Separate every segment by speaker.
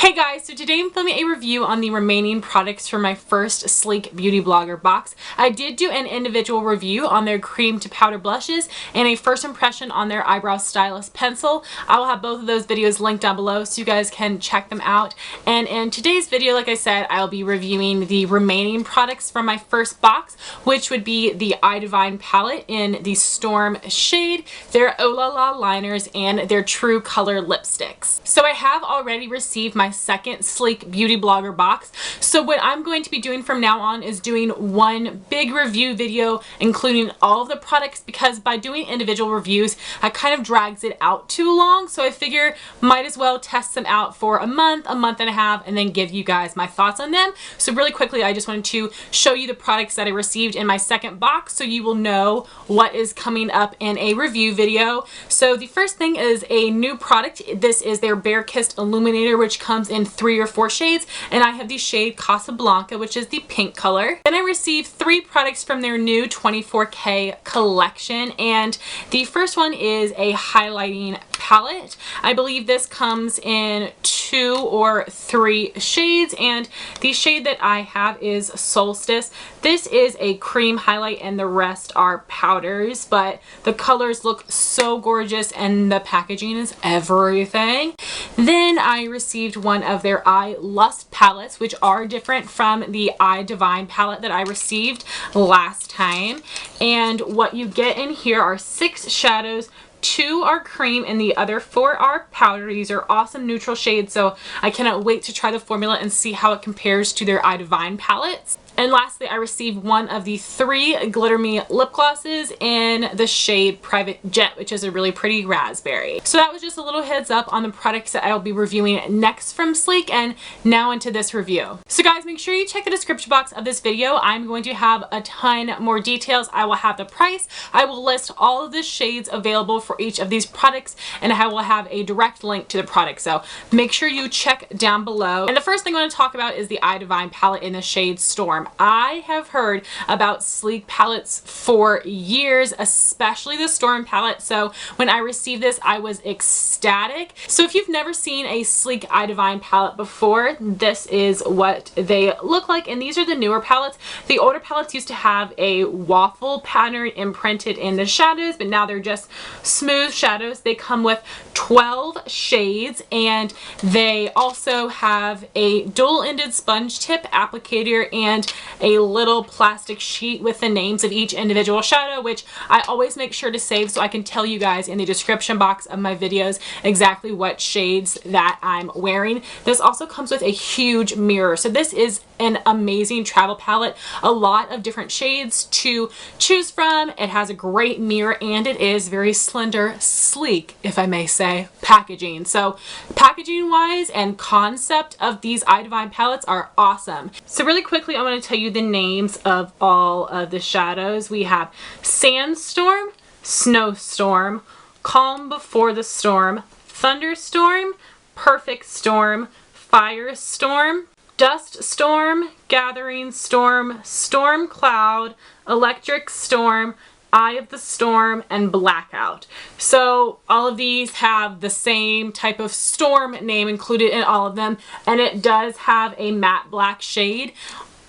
Speaker 1: Hey guys, so today I'm filming a review on the remaining products for my first Sleek Beauty Blogger box. I did do an individual review on their cream to powder blushes and a first impression on their eyebrow stylist pencil. I will have both of those videos linked down below so you guys can check them out. And in today's video, like I said, I'll be reviewing the remaining products from my first box, which would be the iDivine palette in the Storm shade, their Eau La La liners, and their True Color lipsticks. So I have already received my second Sleek Beauty Blogger box. So what I'm going to be doing from now on is doing one big review video including all of the products, because by doing individual reviews it kind of drags it out too long. So I figure might as well test them out for a month and a half, and then give you guys my thoughts on them. So really quickly, I just wanted to show you the products that I received in my second box so you will know what is coming up in a review video. So the first thing is a new product. This is their Bare Kissed Illuminator, which comes in 3 or 4 shades, and I have the shade Casablanca, which is the pink color. Then I received 3 products from their new 24K collection, and the first one is a highlighting palette. I believe this comes in 2 or 3 shades, and the shade that I have is Solstice. This is a cream highlight and the rest are powders, but the colors look so gorgeous and the packaging is everything. Then I received one of their Eye Lust palettes, which are different from the iDivine palette that I received last time. And what you get in here are 6 shadows, 2 are cream and the other 4 are powder. These are awesome neutral shades, so I cannot wait to try the formula and see how it compares to their iDivine palettes. And lastly, I received one of the 3 Glitter Me lip glosses in the shade Private Jet, which is a really pretty raspberry. So that was just a little heads up on the products that I will be reviewing next from Sleek, and now into this review. So guys, make sure you check the description box of this video. I'm going to have a ton more details. I will have the price. I will list all of the shades available for each of these products, and I will have a direct link to the product. So make sure you check down below. And the first thing I want to talk about is the iDivine palette in the shade Storm. I have heard about Sleek palettes for years, especially the Storm palette. So when I received this, I was ecstatic. So if you've never seen a Sleek iDivine palette before, this is what they look like. And these are the newer palettes. The older palettes used to have a waffle pattern imprinted in the shadows, but now they're just smooth shadows. They come with 12 shades, and they also have a dual-ended sponge tip applicator and a little plastic sheet with the names of each individual shadow, which I always make sure to save so I can tell you guys in the description box of my videos exactly what shades that I'm wearing. This also comes with a huge mirror. So this is an amazing travel palette. A lot of different shades to choose from. It has a great mirror, and it is very slender, sleek, if I may say, packaging. So packaging wise and concept of these iDivine palettes are awesome. So really quickly, I want to tell you the names of all of the shadows. We have Sandstorm, Snowstorm, Calm Before the Storm, Thunderstorm, Perfect Storm, Firestorm, Dust Storm, Gathering Storm, Storm Cloud, Electric Storm, Eye of the Storm, and Blackout. So all of these have the same type of storm name included in all of them, and it does have a matte black shade.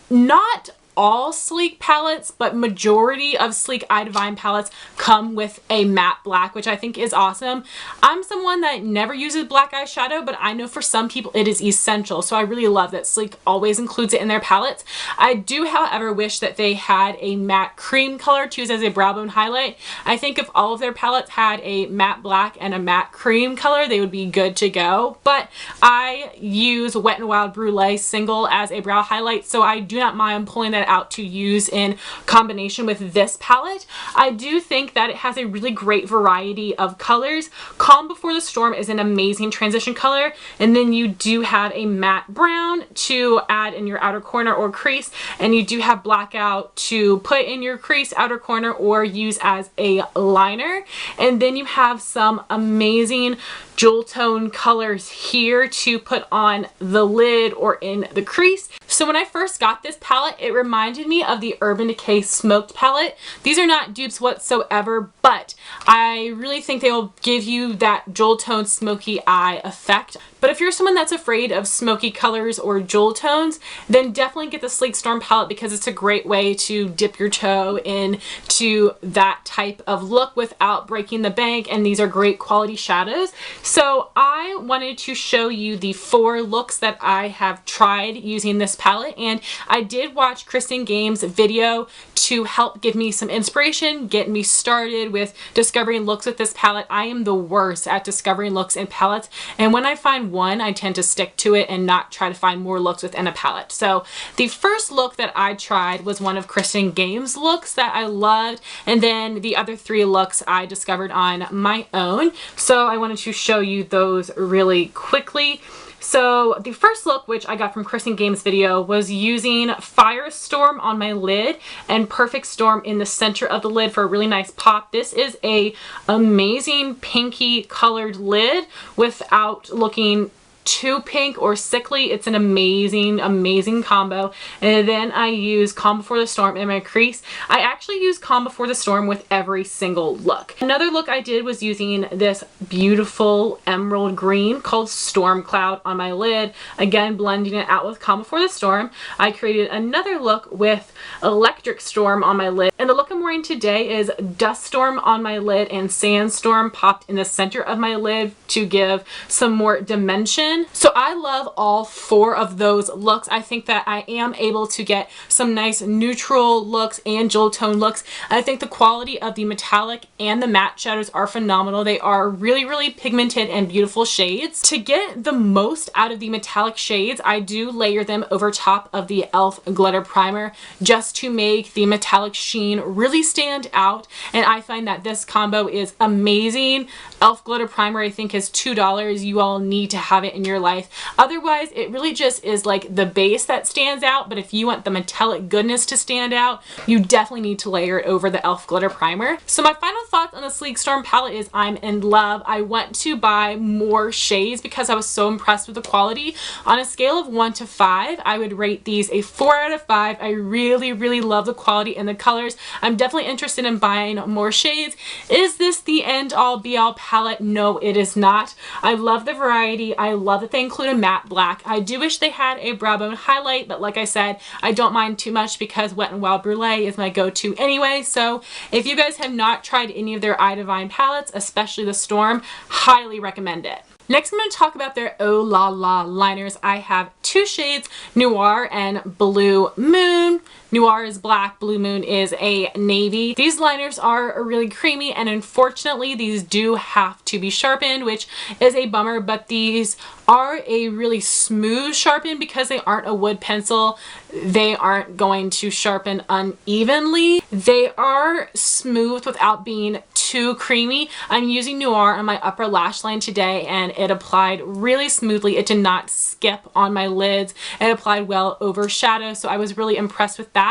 Speaker 1: Not all Sleek palettes, but majority of Sleek iDivine palettes come with a matte black, which I think is awesome. I'm someone that never uses black eyeshadow, but I know for some people it is essential, so I really love that Sleek always includes it in their palettes. I do, however, wish that they had a matte cream color to use as a brow bone highlight. I think if all of their palettes had a matte black and a matte cream color, they would be good to go, but I use Wet n Wild Brulee single as a brow highlight, so I do not mind pulling that out to use in combination with this palette. I do think that it has a really great variety of colors. Calm Before the Storm is an amazing transition color, and then you do have a matte brown to add in your outer corner or crease, and you do have Blackout to put in your crease, outer corner, or use as a liner. And then you have some amazing jewel tone colors here to put on the lid or in the crease. So when I first got this palette, it reminded me of the Urban Decay Smoked palette. These are not dupes whatsoever, but I really think they will give you that jewel tone smoky eye effect. But if you're someone that's afraid of smoky colors or jewel tones, then definitely get the Sleek Storm palette because it's a great way to dip your toe into that type of look without breaking the bank, and these are great quality shadows. So I wanted to show you the 4 looks that I have tried using this palette, and I did watch Kristin Gehm's video to help give me some inspiration, get me started with discovering looks with this palette. I am the worst at discovering looks in palettes, and when I find one, I tend to stick to it and not try to find more looks within a palette. So the first look that I tried was one of Kristin Gehm's looks that I loved, and then the other 3 looks I discovered on my own. So I wanted to show you those really quickly. So the first look, which I got from Kristin Gehm's video, was using Firestorm on my lid and Perfect Storm in the center of the lid for a really nice pop. This is a amazing pinky colored lid without looking too pink or sickly. It's an amazing combo. And then I use Calm Before the Storm in my crease. I actually use Calm Before the Storm with every single look. Another look I did was using this beautiful emerald green called Storm Cloud on my lid. Again, blending it out with Calm Before the Storm. I created another look with Electric Storm on my lid. And the look I'm wearing today is Dust Storm on my lid and Sandstorm popped in the center of my lid to give some more dimension. So I love all 4 of those looks. I think that I am able to get some nice neutral looks and jewel tone looks. I think the quality of the metallic and the matte shadows are phenomenal. They are really pigmented and beautiful shades. To get the most out of the metallic shades, I do layer them over top of the e.l.f. glitter primer just to make the metallic sheen really stand out, and I find that this combo is amazing. e.l.f. glitter primer I think is $2. You all need to have it in your life. Otherwise, it really just is like the base that stands out, but if you want the metallic goodness to stand out, you definitely need to layer it over the e.l.f. glitter primer. So my final thoughts on the Sleek Storm palette is I'm in love. I went to buy more shades because I was so impressed with the quality. On a scale of 1 to 5, I would rate these a 4 out of 5. I really love the quality and the colors. I'm definitely interested in buying more shades. Is this the end all be all palette? No, it is not. I love the variety. I love that they include a matte black. I do wish they had a brow bone highlight, but like I said, I don't mind too much because Wet n Wild Brulee is my go-to anyway. So if you guys have not tried any of their iDivine palettes, especially the Storm, highly recommend it. Next, I'm going to talk about their Eau La La liners. I have 2 shades, Noir and Blue Moon. Noir is black, Blue Moon is a navy. These liners are really creamy, and unfortunately these do have to be sharpened, which is a bummer, but these are a really smooth sharpen because they aren't a wood pencil. They aren't going to sharpen unevenly. They are smooth without being too creamy. I'm using Noir on my upper lash line today, and it applied really smoothly. It did not skip on my lids. It applied well over shadow, so I was really impressed with that.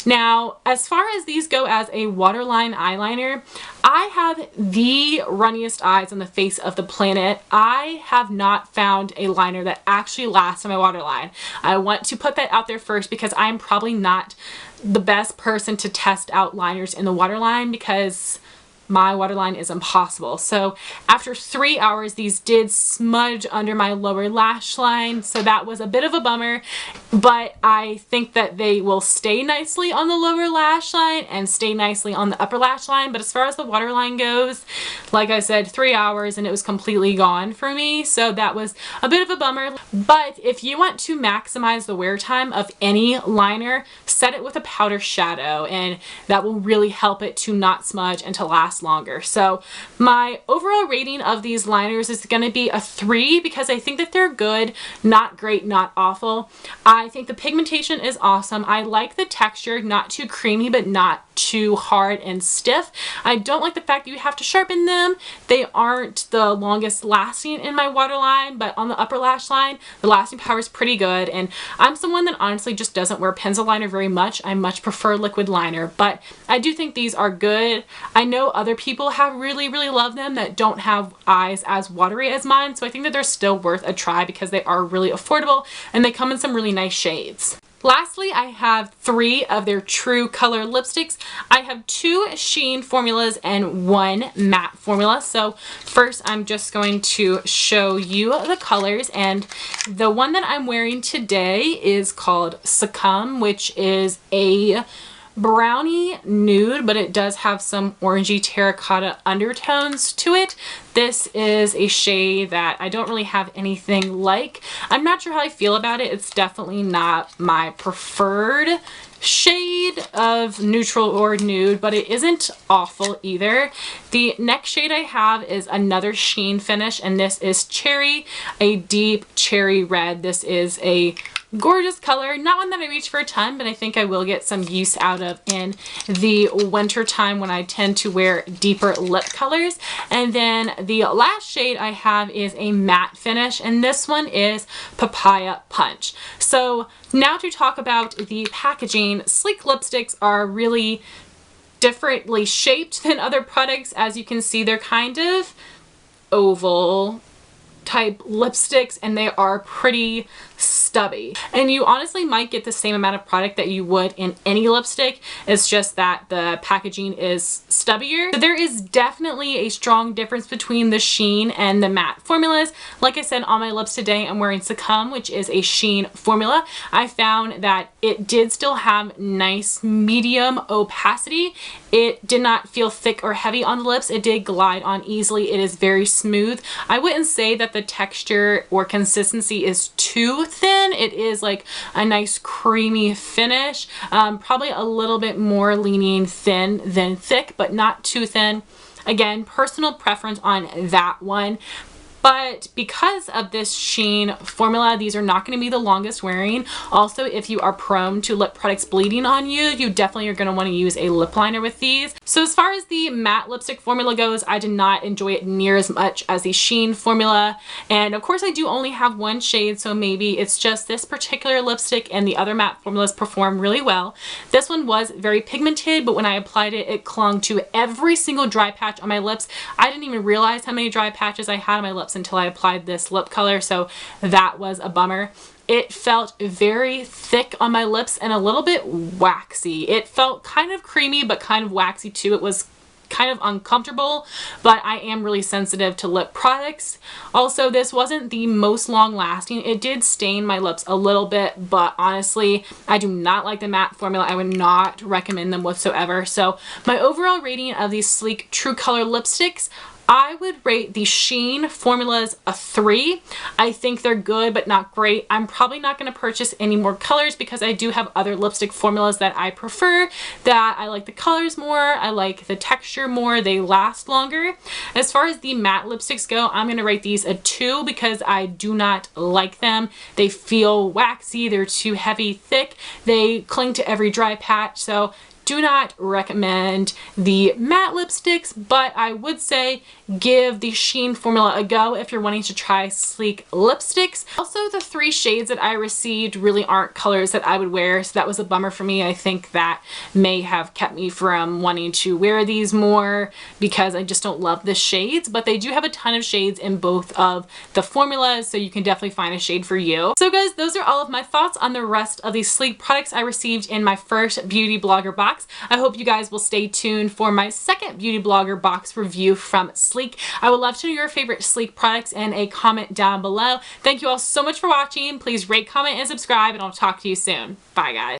Speaker 1: Now, as far as these go as a waterline eyeliner, I have the runniest eyes on the face of the planet. I have not found a liner that actually lasts on my waterline. I want to put that out there first because I'm probably not the best person to test out liners in the waterline because my waterline is impossible. So after 3 hours, these did smudge under my lower lash line, so that was a bit of a bummer, but I think that they will stay nicely on the lower lash line and stay nicely on the upper lash line. But as far as the waterline goes, like I said, 3 hours and it was completely gone for me, so that was a bit of a bummer. But if you want to maximize the wear time of any liner, set it with a powder shadow, and that will really help it to not smudge and to last longer. So my overall rating of these liners is going to be a 3 because I think that they're good, not great, not awful. I think the pigmentation is awesome. I like the texture, not too creamy but not too hard and stiff. I don't like the fact that you have to sharpen them. They aren't the longest lasting in my waterline, but on the upper lash line, the lasting power is pretty good, and I'm someone that honestly just doesn't wear pencil liner very much. I much prefer liquid liner, but I do think these are good. I know other people have really loved them that don't have eyes as watery as mine, so I think that they're still worth a try because they are really affordable and they come in some really nice shades. Lastly, I have 3 of their True Color lipsticks. I have 2 Sheen formulas and 1 matte formula. So first I'm just going to show you the colors, and the one that I'm wearing today is called Succumb, which is a brownie nude, but it does have some orangey terracotta undertones to it. This is a shade that I don't really have anything like. I'm not sure how I feel about it. It's definitely not my preferred shade of neutral or nude, but it isn't awful either. The next shade I have is another Sheen finish, and this is Cherry, a deep cherry red. This is a gorgeous color, not one that I reach for a ton, but I think I will get some use out of in the winter time when I tend to wear deeper lip colors. And then the last shade I have is a matte finish, and this one is Papaya Punch. So now to talk about the packaging, Sleek lipsticks are really differently shaped than other products. As you can see, they're kind of oval type lipsticks, and they are pretty stubby, and you honestly might get the same amount of product that you would in any lipstick. It's just that the packaging is stubbier. So there is definitely a strong difference between the Sheen and the matte formulas. Like I said, on my lips today I'm wearing Succumb, which is a Sheen formula. I found that it did still have nice medium opacity. It did not feel thick or heavy on the lips. It did glide on easily. It is very smooth. I wouldn't say that the texture or consistency is too thin. It is like a nice creamy finish, probably a little bit more leaning thin than thick, but not too thin. Again, personal preference on that one. But because of this Sheen formula, these are not going to be the longest wearing. Also, if you are prone to lip products bleeding on you, you definitely are going to want to use a lip liner with these. So as far as the matte lipstick formula goes, I did not enjoy it near as much as the Sheen formula. And of course I do only have one shade, so maybe it's just this particular lipstick and the other matte formulas perform really well. This one was very pigmented, but when I applied it, it clung to every single dry patch on my lips. I didn't even realize how many dry patches I had on my lips until I applied this lip color, so that was a bummer. It felt very thick on my lips and a little bit waxy. It felt kind of creamy but kind of waxy too. It was kind of uncomfortable, but I am really sensitive to lip products. Also, this wasn't the most long lasting. It did stain my lips a little bit, but honestly, I do not like the matte formula. I would not recommend them whatsoever. So my overall rating of these Sleek True Color lipsticks, I would rate the Sheen formulas a 3. I think they're good, but not great. I'm probably not going to purchase any more colors because I do have other lipstick formulas that I prefer, that I like the colors more, I like the texture more, they last longer. As far as the matte lipsticks go, I'm going to rate these a 2 because I do not like them. They feel waxy, they're too heavy, thick, they cling to every dry patch, so do not recommend the matte lipsticks, but I would say give the Sheen formula a go if you're wanting to try sleek lipsticks. Also, the 3 shades that I received really aren't colors that I would wear, so that was a bummer for me. I think that may have kept me from wanting to wear these more because I just don't love the shades, but they do have a ton of shades in both of the formulas, so you can definitely find a shade for you. So guys, those are all of my thoughts on the rest of these sleek products I received in my first beauty blogger box. I hope you guys will stay tuned for my second beauty blogger box review from Sleek. I would love to know your favorite Sleek products in a comment down below. Thank you all so much for watching. Please rate, comment, and subscribe, and I'll talk to you soon. Bye guys.